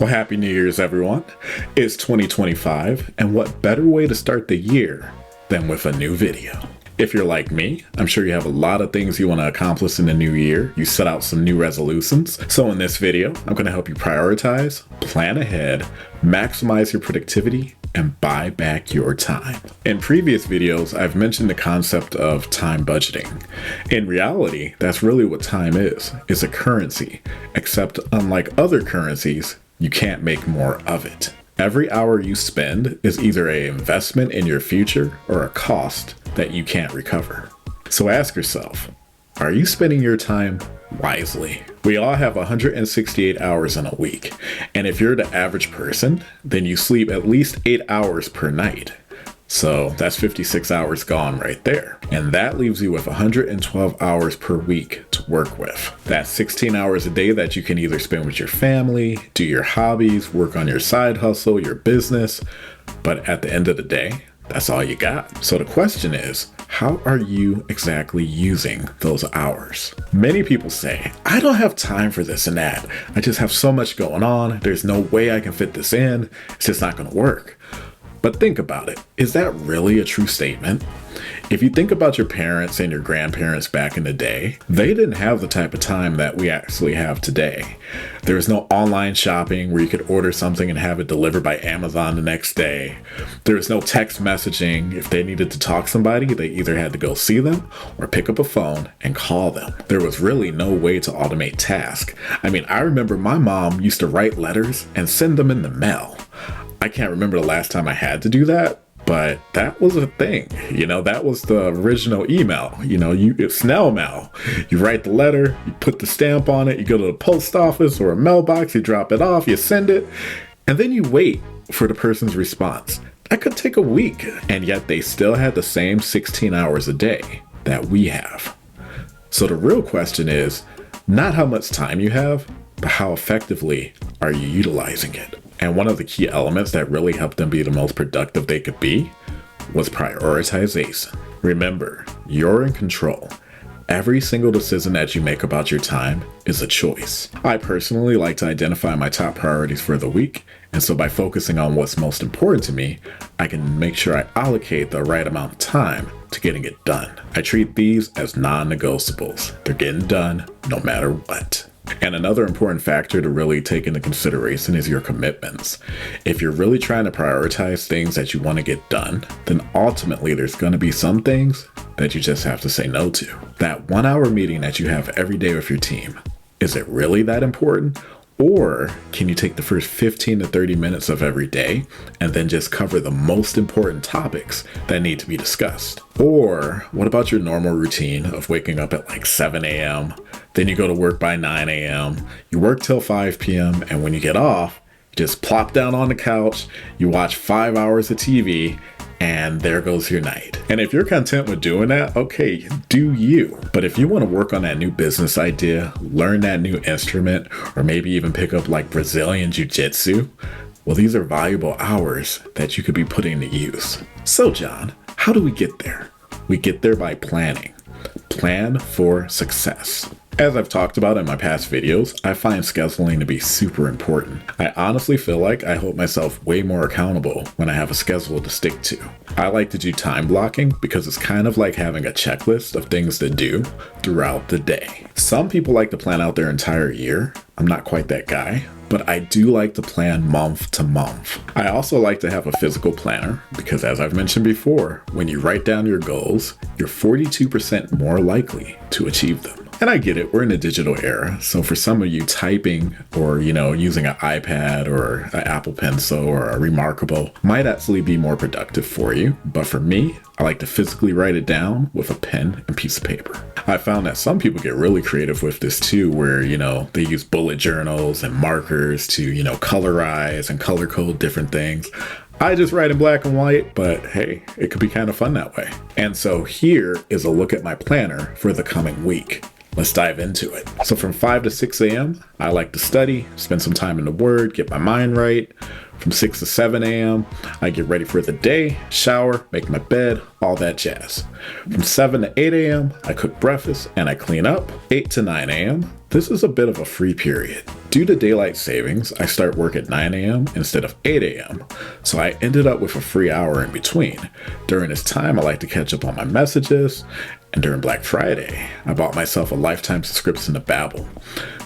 Well, Happy New Year's, everyone. It's 2025, and what better way to start the year than with a new video? If you're like me, I'm sure you have a lot of things you want to accomplish in the new year. You set out some new resolutions. So in this video, I'm going to help you prioritize, plan ahead, maximize your productivity, and buy back your time. In previous videos, I've mentioned the concept of time budgeting. In reality, that's really what time is. It's a currency, except unlike other currencies, you can't make more of it. Every hour you spend is either an investment in your future or a cost that you can't recover. So ask yourself, are you spending your time wisely? We all have 168 hours in a week, and if you're the average person, then you sleep at least 8 hours per night. So that's 56 hours gone right there. And that leaves you with 112 hours per week to work with. That's 16 hours a day that you can either spend with your family, do your hobbies, work on your side hustle, your business. But at the end of the day, that's all you got. So the question is, how are you exactly using those hours? Many people say, I don't have time for this and that. I just have so much going on. There's no way I can fit this in. It's just not going to work. But think about it. Is that really a true statement? If you think about your parents and your grandparents back in the day, they didn't have the type of time that we actually have today. There was no online shopping where you could order something and have it delivered by Amazon the next day. There was no text messaging. If they needed to talk to somebody, they either had to go see them or pick up a phone and call them. There was really no way to automate tasks. I remember my mom used to write letters and send them in the mail. I can't remember the last time I had to do that, but that was a thing. That was the original email. It's snail mail. You write the letter, you put the stamp on it, you go to the post office or a mailbox, you drop it off, you send it, and then you wait for the person's response. That could take a week, and yet they still had the same 16 hours a day that we have. So the real question is not how much time you have, but how effectively are you utilizing it? And one of the key elements that really helped them be the most productive they could be was prioritization. Remember, you're in control. Every single decision that you make about your time is a choice. I personally like to identify my top priorities for the week, and so by focusing on what's most important to me, I can make sure I allocate the right amount of time to getting it done. I treat these as non-negotiables. They're getting done no matter what. And another important factor to really take into consideration is your commitments. If you're really trying to prioritize things that you want to get done, then ultimately there's going to be some things that you just have to say no to. That 1 hour meeting that you have every day with your team, is it really that important? Or can you take the first 15 to 30 minutes of every day and then just cover the most important topics that need to be discussed? Or what about your normal routine of waking up at like 7 a.m., then you go to work by 9 a.m., you work till 5 p.m., and when you get off, you just plop down on the couch, you watch 5 hours of TV, and there goes your night. And if you're content with doing that, okay, do you. But if you want to work on that new business idea, learn that new instrument, or maybe even pick up like Brazilian Jiu-Jitsu, well, these are valuable hours that you could be putting to use. So John, how do we get there? We get there by planning. Plan for success. As I've talked about in my past videos, I find scheduling to be super important. I honestly feel like I hold myself way more accountable when I have a schedule to stick to. I like to do time blocking because it's kind of like having a checklist of things to do throughout the day. Some people like to plan out their entire year. I'm not quite that guy, but I do like to plan month to month. I also like to have a physical planner because, as I've mentioned before, when you write down your goals, you're 42% more likely to achieve them. And I get it, we're in a digital era. So for some of you, typing or, using an iPad or an Apple Pencil or a Remarkable might actually be more productive for you. But for me, I like to physically write it down with a pen and piece of paper. I found that some people get really creative with this too, where, they use bullet journals and markers to, colorize and color code different things. I just write in black and white, but hey, it could be kind of fun that way. And so here is a look at my planner for the coming week. Let's dive into it. So from 5 to 6 a.m., I like to study, spend some time in the Word, get my mind right. From 6 to 7 a.m., I get ready for the day, shower, make my bed, all that jazz. From 7 to 8 a.m., I cook breakfast and I clean up. 8 to 9 a.m., this is a bit of a free period. Due to daylight savings, I start work at 9 a.m. instead of 8 a.m., so I ended up with a free hour in between. During this time, I like to catch up on my messages, and during Black Friday, I bought myself a lifetime subscription to Babbel.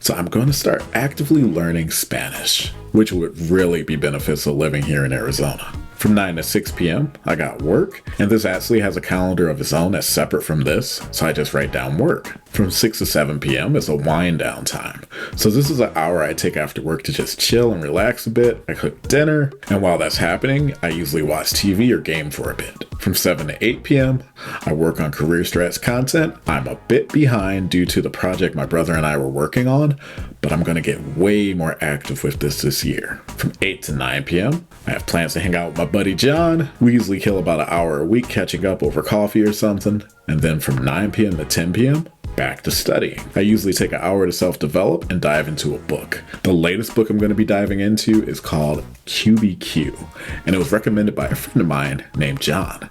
So I'm going to start actively learning Spanish, which would really be beneficial living here in Arizona. From 9 to 6 p.m., I got work, and this actually has a calendar of its own that's separate from this, so I just write down work. From 6 to 7 p.m. is a wind down time. So this is an hour I take after work to just chill and relax a bit. I cook dinner, and while that's happening, I usually watch TV or game for a bit. From 7 to 8 p.m., I work on CareerStrats content. I'm a bit behind due to the project my brother and I were working on, but I'm going to get way more active with this year. From 8 to 9 p.m., I have plans to hang out with my buddy John. We usually kill about an hour a week catching up over coffee or something. And then from 9 p.m. to 10 p.m., back to studying. I usually take an hour to self-develop and dive into a book. The latest book I'm going to be diving into is called QBQ, and it was recommended by a friend of mine named John.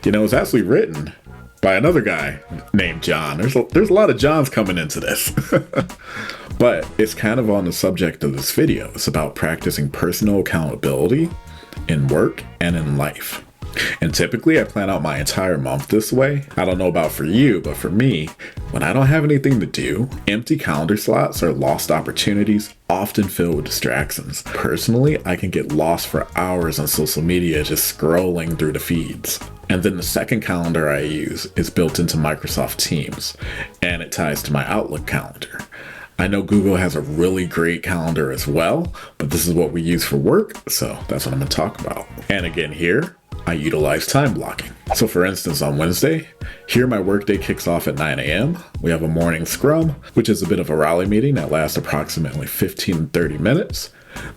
You know, it's actually written by another guy named John. There's a lot of Johns coming into this. But it's kind of on the subject of this video. It's about practicing personal accountability in work and in life. And typically I plan out my entire month this way. I don't know about for you, but for me, when I don't have anything to do, empty calendar slots or lost opportunities often filled with distractions. Personally, I can get lost for hours on social media just scrolling through the feeds. And then the second calendar I use is built into Microsoft Teams, and it ties to my Outlook calendar. I know Google has a really great calendar as well, but this is what we use for work, so that's what I'm going to talk about. And again here, I utilize time blocking. So for instance, on Wednesday, here my workday kicks off at 9 a.m. We have a morning scrum, which is a bit of a rally meeting that lasts approximately 15 to 30 minutes.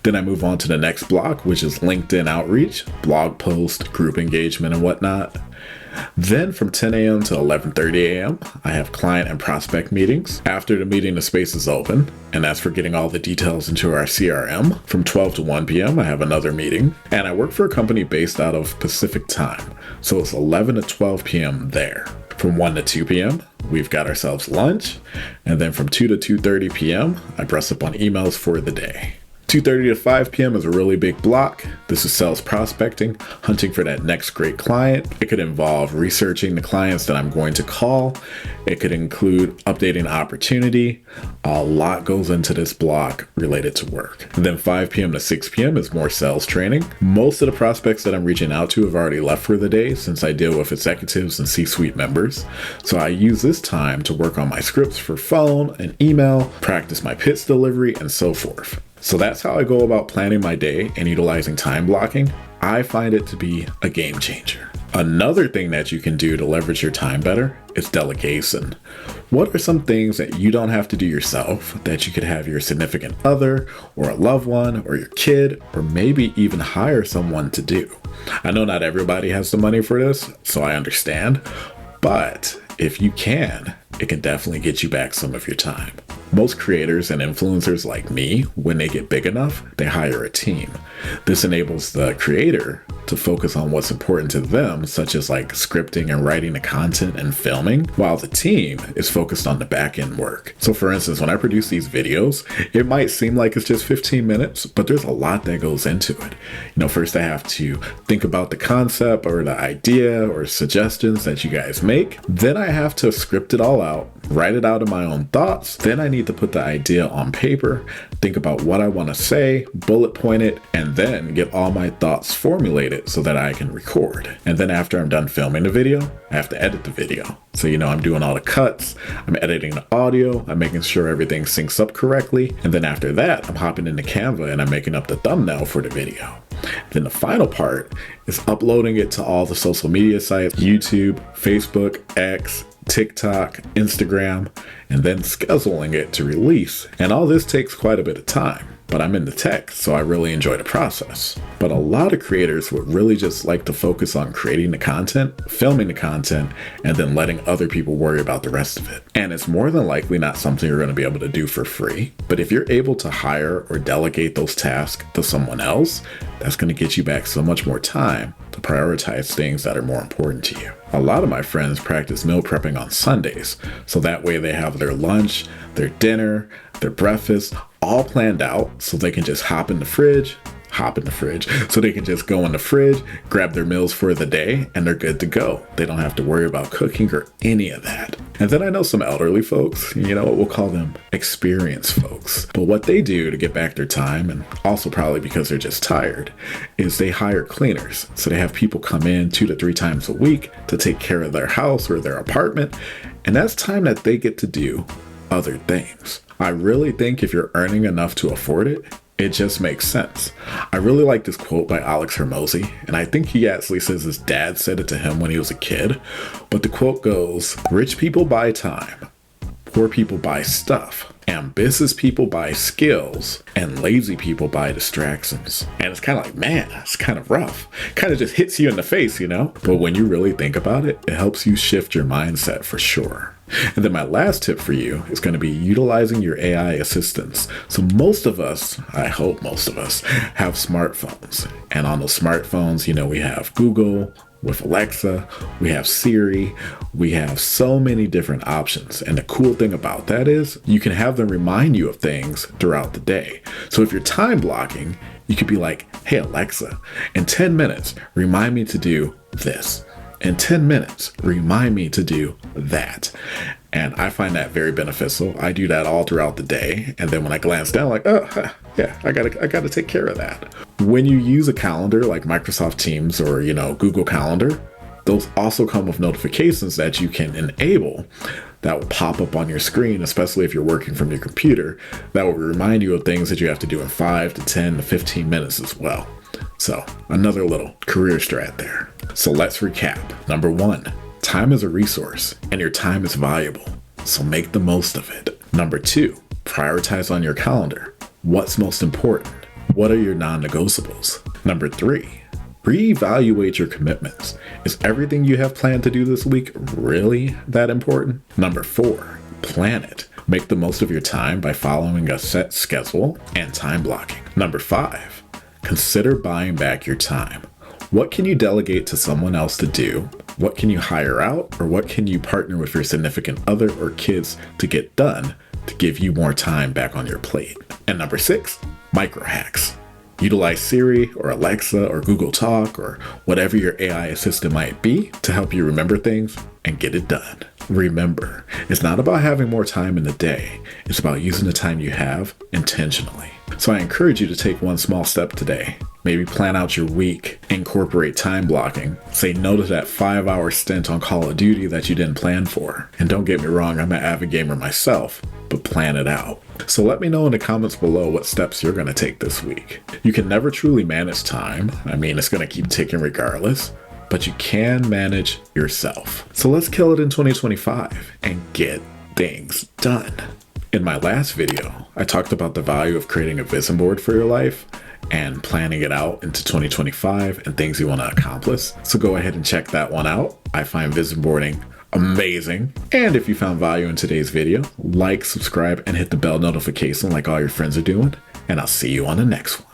Then I move on to the next block, which is LinkedIn outreach, blog post, group engagement, and whatnot. Then from 10 a.m. to 11:30 a.m., I have client and prospect meetings. After the meeting, the space is open, and that's for getting all the details into our CRM. From 12 to 1 p.m., I have another meeting, and I work for a company based out of Pacific time, so it's 11 to 12 p.m. there. From 1 to 2 p.m., we've got ourselves lunch, and then from 2 to 2:30 p.m., I brush up on emails for the day. 2:30 to 5 p.m. is a really big block. This is sales prospecting, hunting for that next great client. It could involve researching the clients that I'm going to call. It could include updating the opportunity. A lot goes into this block related to work. And then 5 p.m. to 6 p.m. is more sales training. Most of the prospects that I'm reaching out to have already left for the day since I deal with executives and C-suite members. So I use this time to work on my scripts for phone and email, practice my pitch delivery, and so forth. So that's how I go about planning my day and utilizing time blocking. I find it to be a game changer. Another thing that you can do to leverage your time better is delegation. What are some things that you don't have to do yourself that you could have your significant other or a loved one or your kid or maybe even hire someone to do? I know not everybody has the money for this, so I understand, but if you can, it can definitely get you back some of your time. Most creators and influencers like me, when they get big enough, they hire a team. This enables the creator to focus on what's important to them, such as like scripting and writing the content and filming, while the team is focused on the back end work. So for instance, when I produce these videos, it might seem like it's just 15 minutes, but there's a lot that goes into it. You know, first I have to think about the concept or the idea or suggestions that you guys make. Then I have to script it all out, write it out in my own thoughts. Then I need to put the idea on paper, think about what I want to say, bullet point it, and then get all my thoughts formulated so that I can record. And then after I'm done filming the video, I have to edit the video. So, you know, I'm doing all the cuts, I'm editing the audio, I'm making sure everything syncs up correctly. And then after that, I'm hopping into Canva and I'm making up the thumbnail for the video. Then the final part is uploading it to all the social media sites, YouTube, Facebook, X, TikTok, Instagram, and then scheduling it to release. And all this takes quite a bit of time. but I'm into tech, so I really enjoy the process. But a lot of creators would really just like to focus on creating the content, filming the content, and then letting other people worry about the rest of it. And it's more than likely not something you're going to be able to do for free. But if you're able to hire or delegate those tasks to someone else, that's going to get you back so much more time to prioritize things that are more important to you. A lot of my friends practice meal prepping on Sundays, so that way they have their lunch, their dinner, their breakfast all planned out, so they can just hop in the fridge, so they can just go in the fridge, grab their meals for the day, and they're good to go. They don't have to worry about cooking or any of that. And then I know some elderly folks, you know what, we'll call them experienced folks. But what they do to get back their time, and also probably because they're just tired, is they hire cleaners. So they have people come in 2 to 3 times a week to take care of their house or their apartment. And that's time that they get to do other things. I really think if you're earning enough to afford it, it just makes sense. I really like this quote by Alex Hermosi, and I think he actually says his dad said it to him when he was a kid. But the quote goes, "Rich people buy time, poor people buy stuff, ambitious people buy skills, and lazy people buy distractions." And it's kind of like, man, it's kind of rough. Kind of just hits you in the face, you know? But when you really think about it, it helps you shift your mindset for sure. And then my last tip for you is going to be utilizing your AI assistants. So most of us, I hope most of us, have smartphones. And on those smartphones, you know, we have Google, with Alexa, we have Siri, we have so many different options. And the cool thing about that is you can have them remind you of things throughout the day. So if you're time blocking, you could be like, "Hey Alexa, in 10 minutes, remind me to do this. In 10 minutes, remind me to do that." And I find that very beneficial. I do that all throughout the day. And then when I glance down, like, oh, yeah, I gotta take care of that. When you use a calendar like Microsoft Teams or, you know, Google Calendar, those also come with notifications that you can enable that will pop up on your screen, especially if you're working from your computer, that will remind you of things that you have to do in 5 to 10 to 15 minutes as well. So another little career strat there. So let's recap. Number 1, time is a resource and your time is valuable, so make the most of it. Number 2, prioritize on your calendar. What's most important? What are your non-negotiables? Number 3, reevaluate your commitments. Is everything you have planned to do this week really that important? Number 4, plan it. Make the most of your time by following a set schedule and time blocking. Number 5, consider buying back your time. What can you delegate to someone else to do? What can you hire out? Or what can you partner with your significant other or kids to get done to give you more time back on your plate? And number 6, micro hacks. Utilize Siri or Alexa or Google Talk or whatever your AI assistant might be to help you remember things and get it done. Remember, it's not about having more time in the day. It's about using the time you have intentionally. So I encourage you to take one small step today. Maybe plan out your week, incorporate time blocking, say no to that 5-hour stint on Call of Duty that you didn't plan for. And don't get me wrong, I'm an avid gamer myself, but plan it out. So let me know in the comments below what steps you're going to take this week. You can never truly manage time. I mean, it's going to keep ticking regardless, but you can manage yourself. So let's kill it in 2025 and get things done. In my last video, I talked about the value of creating a vision board for your life and planning it out into 2025 and things you want to accomplish. So go ahead and check that one out. I find vision boarding amazing. And if you found value in today's video, like, subscribe, and hit the bell notification like all your friends are doing. And I'll see you on the next one.